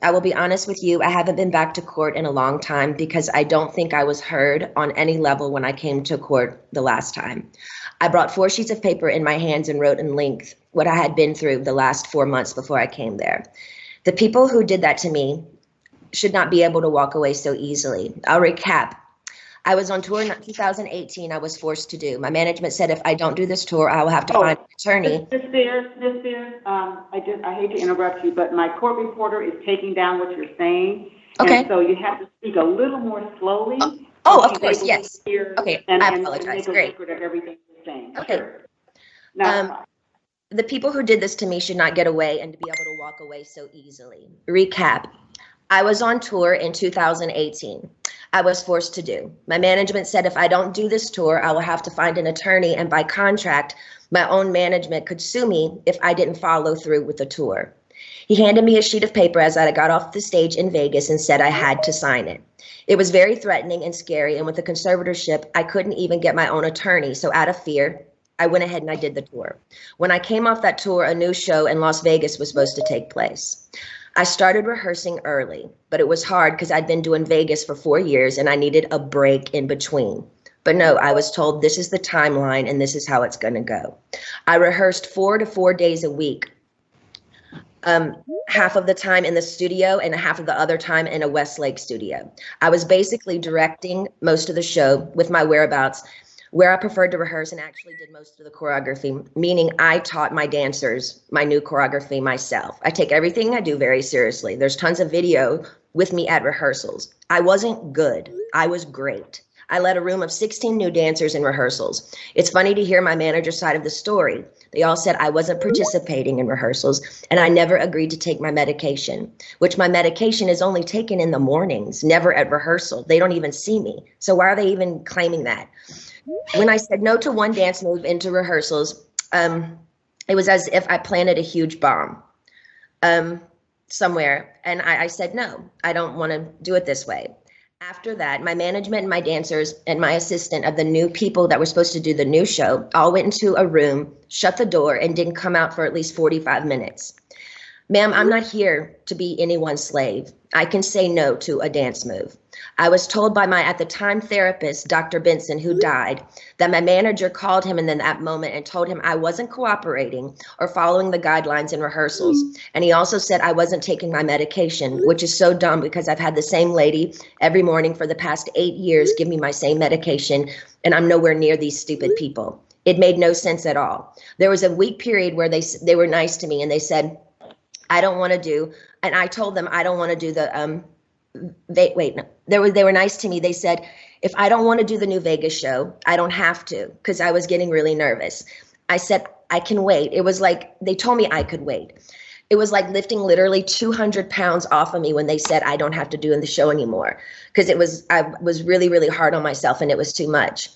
I will be honest with you. I haven't been back to court in a long time because I don't think I was heard on any level when I came to court the last time. I brought 4 sheets of paper in my hands and wrote in length what I had been through the last 4 months before I came there. The people who did that to me should not be able to walk away so easily. I'll recap. I was on tour in 2018. I was forced to do. My management said if I don't do this tour, I will have to find an attorney. Miss Spears, I hate to interrupt you, but my court reporter is taking down what you're saying. Okay. And so you have to speak a little more slowly. Oh, of course, yes. Okay, I and apologize. make a Great. record of everything you're saying. Okay. Sure. Now, the people who did this to me should not get away and to be able to walk away so easily. Recap. I was on tour in 2018. I was forced to do. My management said if I don't do this tour, I will have to find an attorney, and by contract, my own management could sue me if I didn't follow through with the tour. He handed me a sheet of paper as I got off the stage in Vegas and said I had to sign it. It was very threatening and scary, and with the conservatorship, I couldn't even get my own attorney, so out of fear, I went ahead and I did the tour. When I came off that tour, a new show in Las Vegas was supposed to take place. I started rehearsing early, but it was hard because I'd been doing Vegas for 4 years and I needed a break in between. But no, I was told this is the timeline and this is how it's going to go. I rehearsed 4 to 4 days a week, half of the time in the studio and half of the other time in a Westlake studio. I was basically directing most of the show with my whereabouts, where I preferred to rehearse and actually did most of the choreography, meaning I taught my dancers my new choreography myself. I take everything I do very seriously. There's tons of video with me at rehearsals. I wasn't good. I was great. I led a room of 16 new dancers in rehearsals. It's funny to hear my manager's side of the story. They all said I wasn't participating in rehearsals and I never agreed to take my medication, which my medication is only taken in the mornings, never at rehearsal. They don't even see me. So why are they even claiming that? When I said no to one dance move into rehearsals, it was as if I planted a huge bomb somewhere. And I said, no, I don't want to do it this way. After that, my management and my dancers and my assistant of the new people that were supposed to do the new show all went into a room, shut the door, and didn't come out for at least 45 minutes. Ma'am, I'm not here to be anyone's slave. I can say no to a dance move. I was told by my, at the time, therapist, Dr. Benson, who died, that my manager called him in that moment and told him I wasn't cooperating or following the guidelines in rehearsals. And he also said I wasn't taking my medication, which is so dumb because I've had the same lady every morning for the past 8 years give me my same medication, and I'm nowhere near these stupid people. It made no sense at all. There was a week period where they were nice to me and they said, I don't want to do, and I told them I don't want to do the, they were nice to me. They said, if I don't want to do the new Vegas show, I don't have to, because I was getting really nervous. I said, I can wait. It was like, they told me I could wait. It was like lifting literally 200 pounds off of me when they said I don't have to do in the show anymore, because I was really, really hard on myself and it was too much.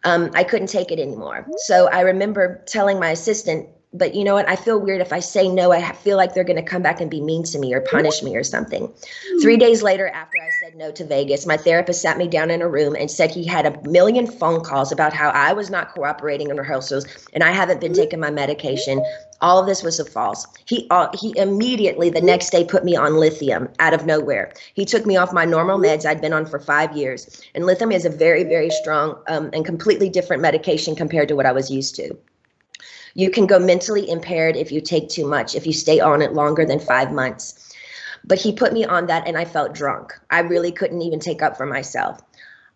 I couldn't take it anymore. So I remember telling my assistant, but you know what? I feel weird if I say no. I feel like they're going to come back and be mean to me or punish me or something. 3 days later, after I said no to Vegas, my therapist sat me down in a room and said he had a million phone calls about how I was not cooperating in rehearsals and I haven't been taking my medication. All of this was false. He immediately the next day put me on lithium out of nowhere. He took me off my normal meds I'd been on for 5 years. And lithium is a very, very strong and completely different medication compared to what I was used to. You can go mentally impaired if you take too much, if you stay on it longer than 5 months. But he put me on that and I felt drunk. I really couldn't even take up for myself.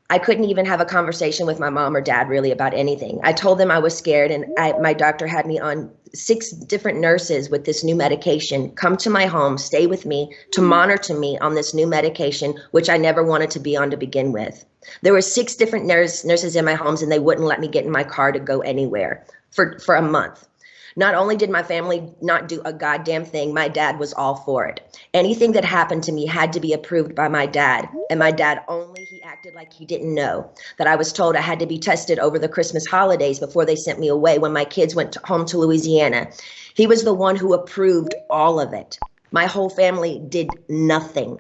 I couldn't even have a conversation with my mom or dad really about anything. I told them I was scared and my doctor had me on 6 different nurses with this new medication come to my home, stay with me, to monitor me on this new medication, which I never wanted to be on to begin with. There were 6 different nurses in my homes and they wouldn't let me get in my car to go anywhere for a month. Not only did my family not do a goddamn thing, my dad was all for it. Anything that happened to me had to be approved by my dad. And my dad he acted like he didn't know that I was told I had to be tested over the Christmas holidays before they sent me away when my kids went home to Louisiana. He was the one who approved all of it. My whole family did nothing.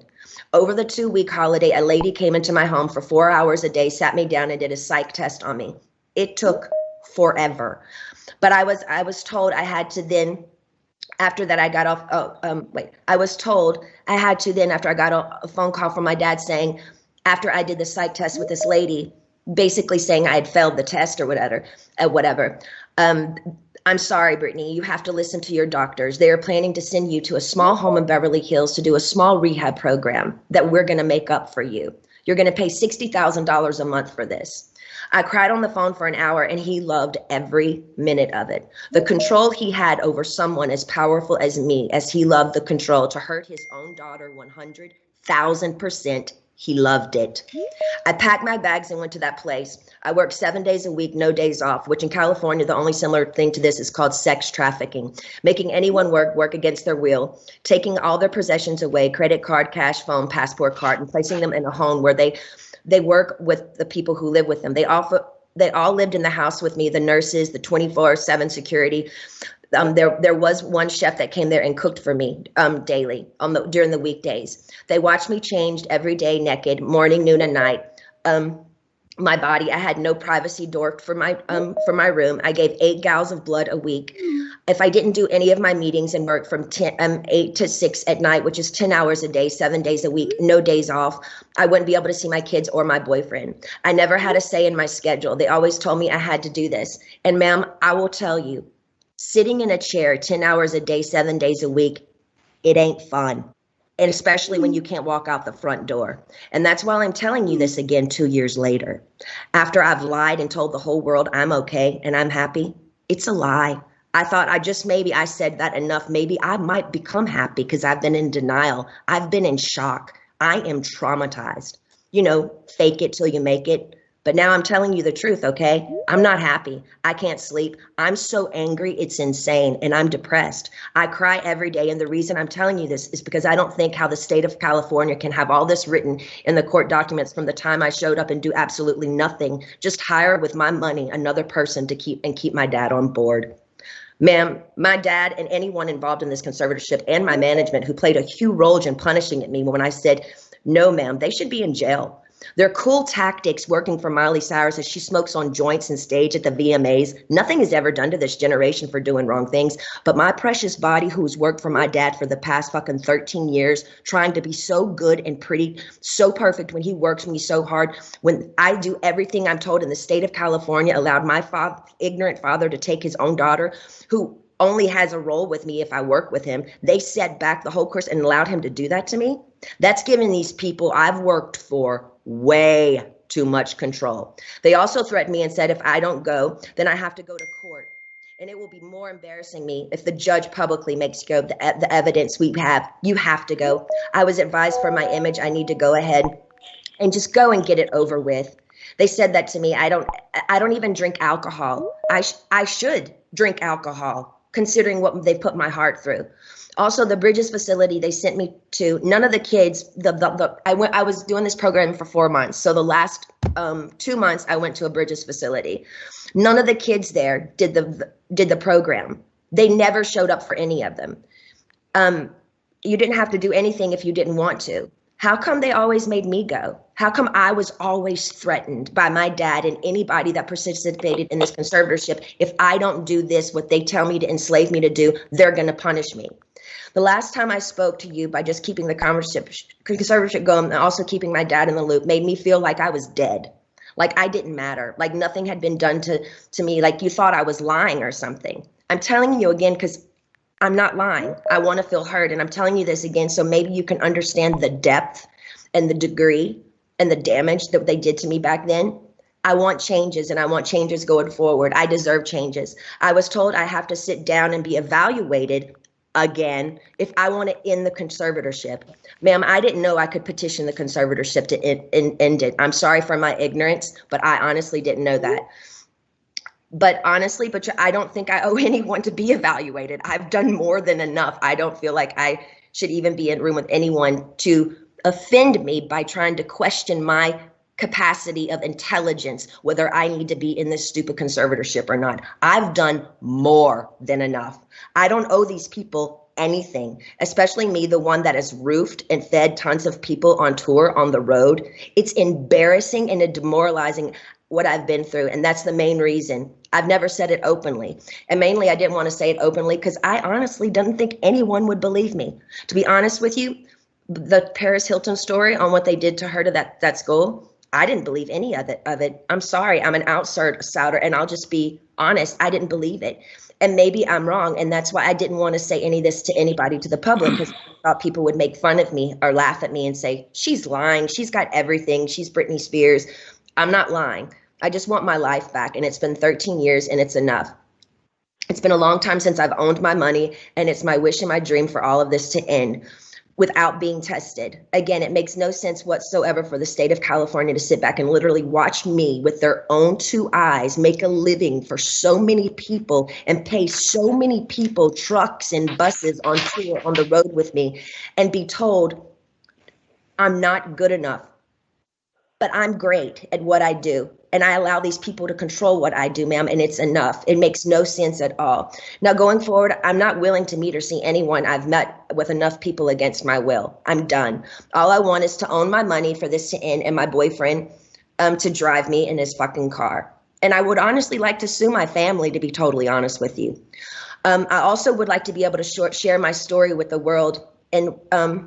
Over the 2-week holiday, a lady came into my home for 4 hours a day, sat me down and did a psych test on me. It took forever. But I was told I had to then After that, I got off, I was told I had to then, after I got a phone call from my dad saying, after I did the psych test with this lady, basically saying I had failed the test or whatever. Um, I'm sorry, Brittany, you have to listen to your doctors. They are planning to send you to a small home in Beverly Hills to do a small rehab program that we're going to make up for you. You're going to pay $60,000 a month for this. I cried on the phone for an hour and he loved every minute of it. The control he had over someone as powerful as me, as he loved the control to hurt his own daughter 100,000%, he loved it. I packed my bags and went to that place. I worked 7 days a week, no days off, which in California, the only similar thing to this is called sex trafficking, making anyone work against their will, taking all their possessions away, credit card, cash, phone, passport card, and placing them in a home where they work with the people who live with them. They all lived in the house with me, the nurses, the 24/7 security. There was one chef that came there and cooked for me daily during the weekdays. They watched me changed every day, naked, morning, noon, and night. My body, I had no privacy door for my room. I gave 8 gallons of blood a week. If I didn't do any of my meetings and work from 8 to 6 at night, which is 10 hours a day, 7 days a week, no days off, I wouldn't be able to see my kids or my boyfriend. I never had a say in my schedule. They always told me I had to do this. And ma'am, I will tell you, sitting in a chair 10 hours a day, 7 days a week, it ain't fun. And especially when you can't walk out the front door. And that's why I'm telling you this again 2 years later. After I've lied and told the whole world I'm okay and I'm happy, it's a lie. I thought I said that enough. Maybe I might become happy because I've been in denial. I've been in shock. I am traumatized. Fake it till you make it. But now I'm telling you the truth, okay? I'm not happy. I can't sleep. I'm so angry, it's insane, and I'm depressed. I cry every day, and the reason I'm telling you this is because I don't think how the state of California can have all this written in the court documents from the time I showed up and do absolutely nothing, just hire with my money another person to keep my dad on board. Ma'am, my dad and anyone involved in this conservatorship and my management who played a huge role in punishing me when I said, no, ma'am, they should be in jail. Their cool tactics working for Miley Cyrus as she smokes on joints and stage at the VMAs. Nothing is ever done to this generation for doing wrong things. But my precious body, who's worked for my dad for the past fucking 13 years, trying to be so good and pretty, so perfect when he works me so hard, when I do everything I'm told in the state of California, allowed my ignorant father to take his own daughter, who only has a role with me if I work with him. They set back the whole course and allowed him to do that to me. That's giving these people I've worked for way too much control. They also threatened me and said if I don't go, then I have to go to court. And it will be more embarrassing me if the judge publicly makes go the evidence we have. You have to go. I was advised for my image, I need to go ahead and just go and get it over with. They said that to me. I don't even drink alcohol. I should drink alcohol, considering what they put my heart through. Also, the Bridges facility they sent me to, none of the kids, I was doing this program for 4 months. So the last 2 months I went to a Bridges facility. None of the kids there did the program. They never showed up for any of them. You didn't have to do anything if you didn't want to. How come they always made me go? How come I was always threatened by my dad and anybody that participated in this conservatorship? If I don't do this, what they tell me to enslave me to do, they're going to punish me. The last time I spoke to you by just keeping the conservatorship going and also keeping my dad in the loop made me feel like I was dead, like I didn't matter, like nothing had been done to me, like you thought I was lying or something. I'm telling you again because I'm not lying. I want to feel heard, and I'm telling you this again so maybe you can understand the depth and the degree and the damage that they did to me back then. I want changes, and I want changes going forward. I deserve changes. I was told I have to sit down and be evaluated again if I want to end the conservatorship. Ma'am, I didn't know I could petition the conservatorship to end it. I'm sorry for my ignorance, but I honestly didn't know that. But I don't think I owe anyone to be evaluated. I've done more than enough. I don't feel like I should even be in a room with anyone to offend me by trying to question my capacity of intelligence, whether I need to be in this stupid conservatorship or not. I've done more than enough. I don't owe these people anything, especially me, the one that has roofed and fed tons of people on tour on the road. It's embarrassing and demoralizing what I've been through. And that's the main reason I've never said it openly. And mainly I didn't want to say it openly because I honestly didn't think anyone would believe me. To be honest with you, the Paris Hilton story on what they did to her to that school, I didn't believe any of it. I'm sorry, I'm an outsider, and I'll just be honest. I didn't believe it. And maybe I'm wrong. And that's why I didn't want to say any of this to anybody, to the public, because I thought people would make fun of me or laugh at me and say, she's lying. She's got everything. She's Britney Spears. I'm not lying. I just want my life back. And it's been 13 years and it's enough. It's been a long time since I've owned my money, and it's my wish and my dream for all of this to end without being tested. Again, it makes no sense whatsoever for the state of California to sit back and literally watch me with their own two eyes make a living for so many people and pay so many people trucks and buses on tour on the road with me and be told I'm not good enough, but I'm great at what I do. And I allow these people to control what I do, ma'am, and it's enough. It makes no sense at all. Now, going forward, I'm not willing to meet or see anyone I've met with enough people against my will. I'm done. All I want is to own my money for this to end and my boyfriend to drive me in his fucking car. And I would honestly like to sue my family, to be totally honest with you. I also would like to be able to share my story with the world and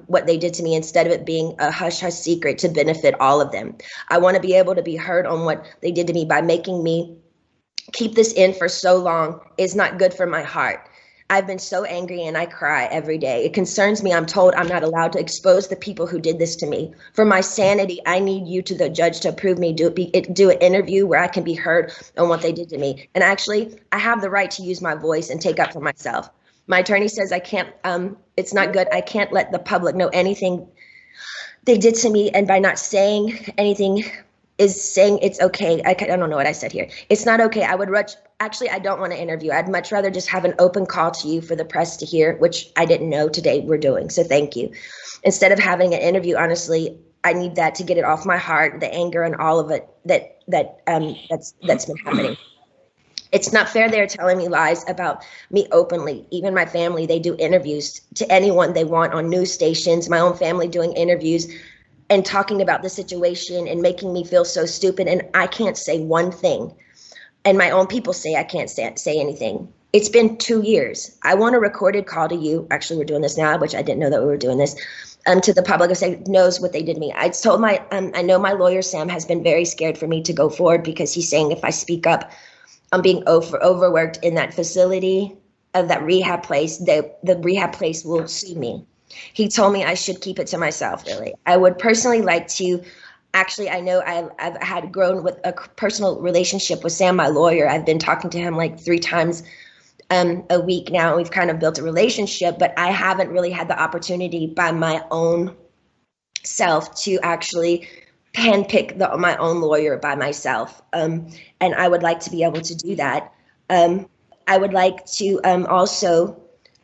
what they did to me, instead of it being a hush-hush secret to benefit all of them. I want to be able to be heard on what they did to me by making me keep this in for so long is not good for my heart. I've been so angry and I cry every day. It concerns me. I'm told I'm not allowed to expose the people who did this to me. For my sanity, I need you, to the judge, to approve me, do an interview where I can be heard on what they did to me. And actually, I have the right to use my voice and take up for myself. My attorney says I can't, it's not good. I can't let the public know anything they did to me. And by not saying anything is saying it's okay. I don't know what I said here. It's not okay. I don't want to interview. I'd much rather just have an open call to you for the press to hear, which I didn't know today we're doing. So thank you. Instead of having an interview, honestly, I need that to get it off my heart, the anger and all of it that's been happening. It's not fair they're telling me lies about me openly. Even my family, they do interviews to anyone they want on news stations, my own family doing interviews and talking about the situation and making me feel so stupid. And I can't say one thing. And my own people say I can't say anything. It's been 2 years. I want a recorded call to you. Actually, we're doing this now, which I didn't know that we were doing this. To the public, and say knows what they did to me. I told I know my lawyer, Sam, has been very scared for me to go forward because he's saying if I speak up, I'm being overworked in that facility of that rehab place. The rehab place will sue me. He told me I should keep it to myself, really. I would personally like to, actually, I know I've had grown with a personal relationship with Sam, my lawyer. I've been talking to him like 3 times a week now. We've kind of built a relationship, but I haven't really had the opportunity by my own self to actually handpick my own lawyer by myself. And I would like to be able to do that. I would like to also,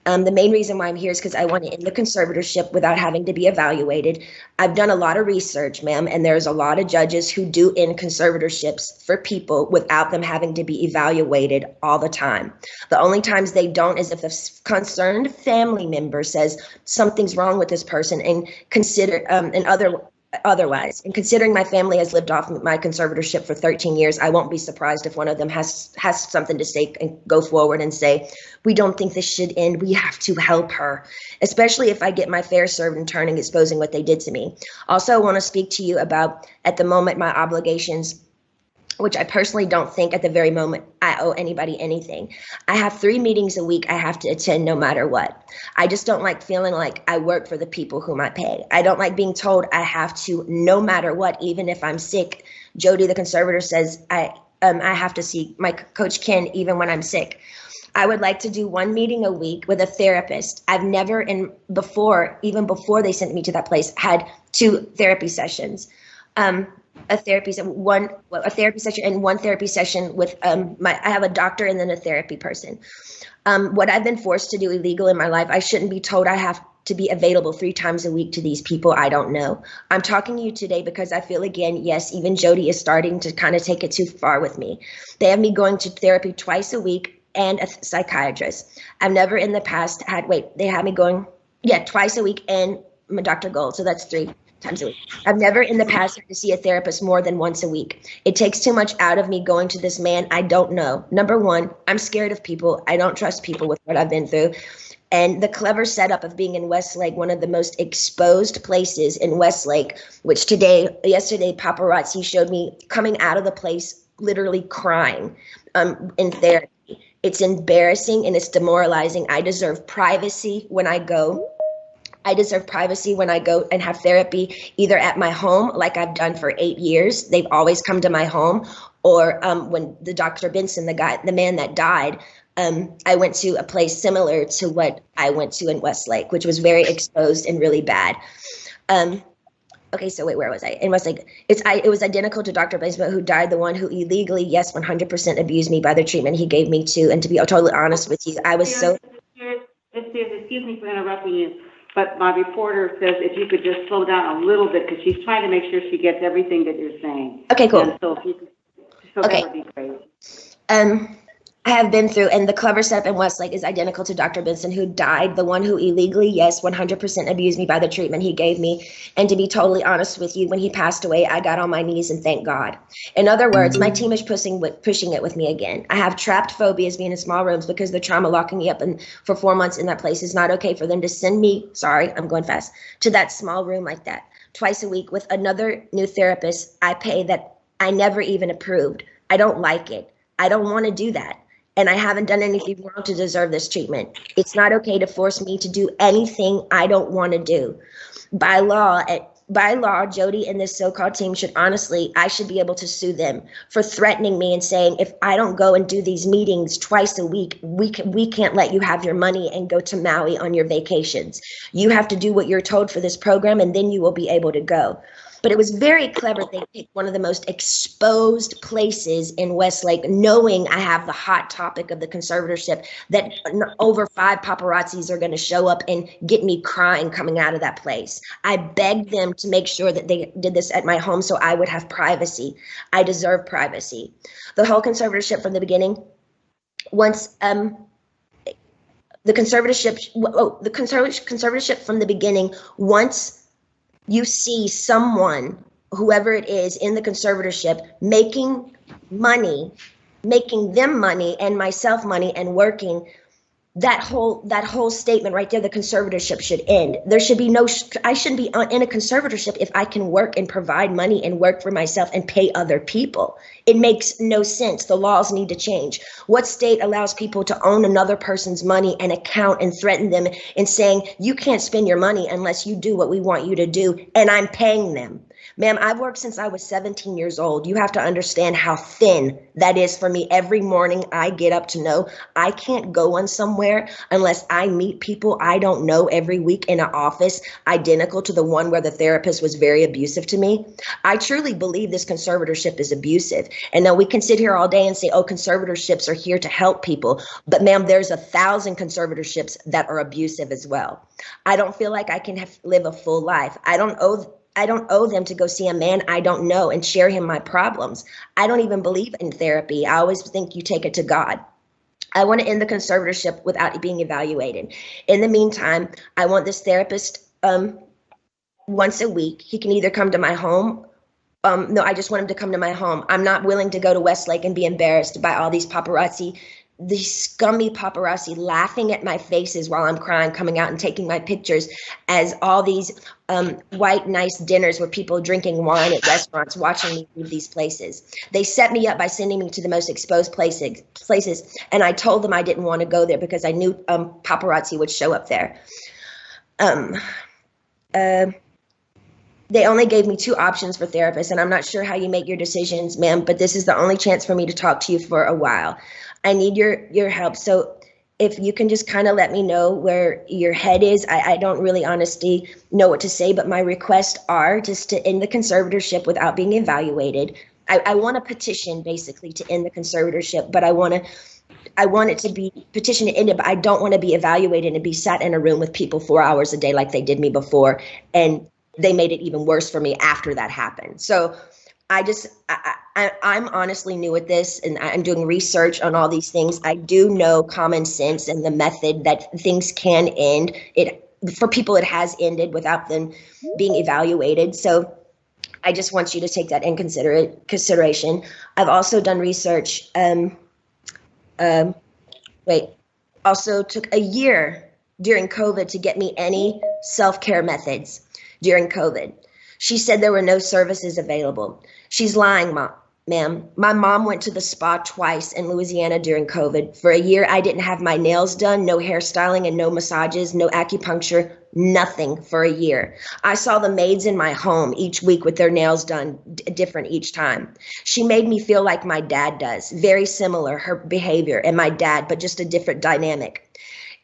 the main reason why I'm here is because I want to end the conservatorship without having to be evaluated. I've done a lot of research, ma'am, and there's a lot of judges who do end conservatorships for people without them having to be evaluated all the time. The only times they don't is if the concerned family member says something's wrong with this person and consider otherwise. And considering my family has lived off my conservatorship for 13 years, I won't be surprised if one of them has something to say and go forward and say, we don't think this should end. We have to help her, especially if I get my fair served in turning, exposing what they did to me. Also, I want to speak to you about, at the moment, my obligations, which I personally don't think at the very moment I owe anybody anything. I have 3 meetings a week I have to attend no matter what. I just don't like feeling like I work for the people whom I pay. I don't like being told I have to, no matter what, even if I'm sick. Jody, the conservator, says I have to see my coach Ken even when I'm sick. I would like to do 1 meeting a week with a therapist. I've never, even before they sent me to that place, had 2 therapy sessions. A therapy session and 1 therapy session with I have a doctor and then a therapy person. What I've been forced to do illegal in my life, I shouldn't be told I have to be available 3 times a week to these people I don't know. I'm talking to you today because I feel, again, yes, even Jody is starting to kind of take it too far with me. They have me going to therapy twice a week and a psychiatrist. I've never in the past they had me going, twice a week and Dr. Gold, so that's 3. times a week. I've never in the past had to see a therapist more than once a week. It takes too much out of me going to this man I don't know. Number one, I'm scared of people. I don't trust people with what I've been through. And the clever setup of being in Westlake, one of the most exposed places in Westlake, which yesterday, paparazzi showed me coming out of the place, literally crying in therapy. It's embarrassing and it's demoralizing. I deserve privacy when I go. I deserve privacy when I go and have therapy, either at my home, like I've done for 8 years. They've always come to my home. Or when the Dr. Benson, the man that died, I went to a place similar to what I went to in Westlake, which was very exposed and really bad. Okay, so wait, where was I? In Westlake, it was identical to Dr. Benson, who died, the one who illegally, yes, 100% abused me by the treatment he gave me too. And to be totally honest with you, I was so. Excuse me for interrupting you, but my reporter says if you could just slow down a little bit because she's trying to make sure she gets everything that you're saying. Okay, cool. And so if you could, Okay. That would be great. I have been through, and the clever setup in Westlake is identical to Dr. Benson, who died, the one who illegally, yes, 100% abused me by the treatment he gave me. And to be totally honest with you, when he passed away, I got on my knees and thanked God. In other words, my team is pushing it with me again. I have trapped phobias being in small rooms because the trauma locking me up for 4 months in that place is not okay for them to send me, sorry, I'm going fast, to that small room like that twice a week with another new therapist I pay that I never even approved. I don't like it. I don't want to do that. And I haven't done anything wrong to deserve this treatment. It's not okay to force me to do anything I don't want to do. By law, Jody and this so-called team I should be able to sue them for threatening me and saying, if I don't go and do these meetings twice a week, we can't let you have your money and go to Maui on your vacations. You have to do what you're told for this program, and then you will be able to go. But it was very clever. They picked one of the most exposed places in Westlake, knowing I have the hot topic of the conservatorship, that over 5 paparazzis are going to show up and get me crying coming out of that place. I begged them to make sure that they did this at my home so I would have privacy. I deserve privacy. The whole conservatorship from the beginning, once the conservatorship from the beginning, once you see someone, whoever it is in the conservatorship, making them money and myself money and working, that whole statement right there, the conservatorship should end. There should be I shouldn't be in a conservatorship if I can work and provide money and work for myself and pay other people. It makes no sense. The laws need to change. What state allows people to own another person's money and account and threaten them and saying, you can't spend your money unless you do what we want you to do, and I'm paying them? Ma'am, I've worked since I was 17 years old. You have to understand how thin that is for me. Every morning I get up to know I can't go on somewhere unless I meet people I don't know every week in an office identical to the one where the therapist was very abusive to me. I truly believe this conservatorship is abusive. And now we can sit here all day and say, oh, conservatorships are here to help people. But ma'am, there's 1,000 conservatorships that are abusive as well. I don't feel like I can live a full life. I don't owe them to go see a man I don't know and share him my problems. I don't even believe in therapy. I always think you take it to God. I want to end the conservatorship without being evaluated. In the meantime, I want this therapist once a week. He can either come to my home. No, I just want him to come to my home. I'm not willing to go to Westlake and be embarrassed by all these paparazzi, these scummy paparazzi laughing at my faces while I'm crying, coming out and taking my pictures as all these white, nice dinners with people drinking wine at restaurants, watching me leave these places. They set me up by sending me to the most exposed places, and I told them I didn't want to go there because I knew paparazzi would show up there. They only gave me 2 options for therapists, and I'm not sure how you make your decisions, ma'am, but this is the only chance for me to talk to you for a while. I need your help. So if you can just kind of let me know where your head is. I don't really honestly know what to say, but my requests are just to end the conservatorship without being evaluated. I want a petition basically to end the conservatorship, but I want it to be petition to end it, but I don't want to be evaluated and be sat in a room with people 4 hours a day like they did me before. And they made it even worse for me after that happened. So I'm honestly new at this, and I'm doing research on all these things. I do know common sense and the method that things can end. for people it has ended without them being evaluated. So I just want you to take that in consideration. I've also done research. Also took a year during COVID to get me any self-care methods during COVID. She said there were no services available. She's lying, ma'am. My mom went to the spa twice in Louisiana during COVID. For a year, I didn't have my nails done, no hairstyling and no massages, no acupuncture, nothing for a year. I saw the maids in my home each week with their nails done different each time. She made me feel like my dad does, very similar, her behavior and my dad, but just a different dynamic.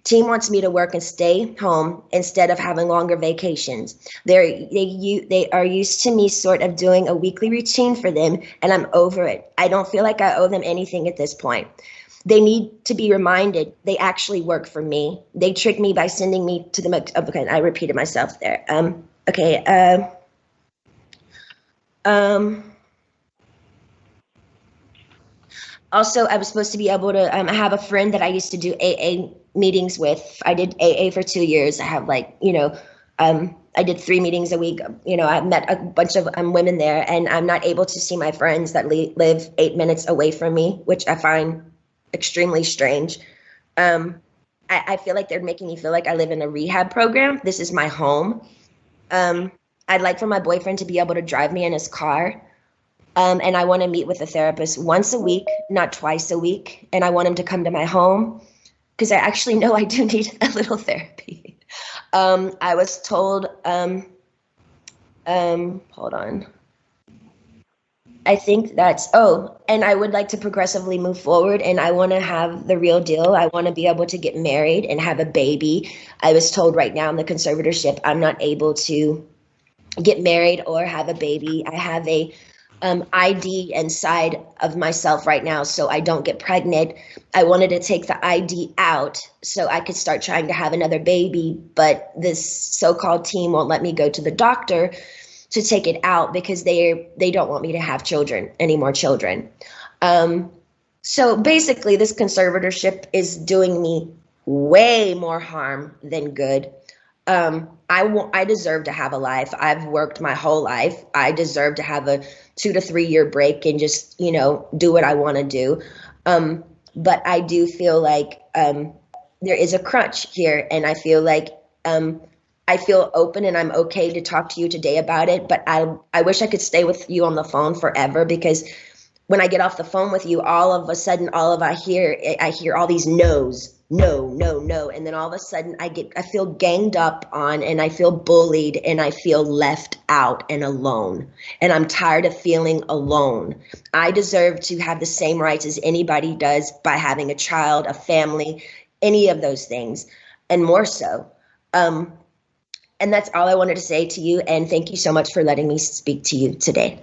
Team wants me to work and stay home instead of having longer vacations. They are used to me sort of doing a weekly routine for them, and I'm over it. I don't feel like I owe them anything at this point. They need to be reminded they actually work for me. They trick me by sending me to the, okay, I repeated myself there. Also, I was supposed to be able to have a friend that I used to do AA meetings with. I did AA for 2 years. I have I did 3 meetings a week. I met a bunch of women there, and I'm not able to see my friends that live 8 minutes away from me, which I find extremely strange. I feel like they're making me feel like I live in a rehab program. This is my home. I'd like for my boyfriend to be able to drive me in his car. And I want to meet with a therapist once a week, not twice a week. And I want him to come to my home because I actually know I do need a little therapy. I was told, hold on. I think and I would like to progressively move forward, and I want to have the real deal. I want to be able to get married and have a baby. I was told right now in the conservatorship, I'm not able to get married or have a baby. I have a ID inside of myself right now, so I don't get pregnant. I wanted to take the ID out so I could start trying to have another baby, but this so-called team won't let me go to the doctor to take it out because they don't want me to have any more children. So basically, this conservatorship is doing me way more harm than good. I deserve to have a life. I've worked my whole life. I deserve to have a 2 to 3 year break and just, do what I want to do. But I do feel like there is a crunch here, and I feel like I feel open and I'm okay to talk to you today about it. But I wish I could stay with you on the phone forever, because when I get off the phone with you, all of a sudden, I hear all these no's. No, no, no. And then all of a sudden I feel ganged up on, and I feel bullied, and I feel left out and alone. And I'm tired of feeling alone. I deserve to have the same rights as anybody does by having a child, a family, any of those things, and more so. And that's all I wanted to say to you. And thank you so much for letting me speak to you today.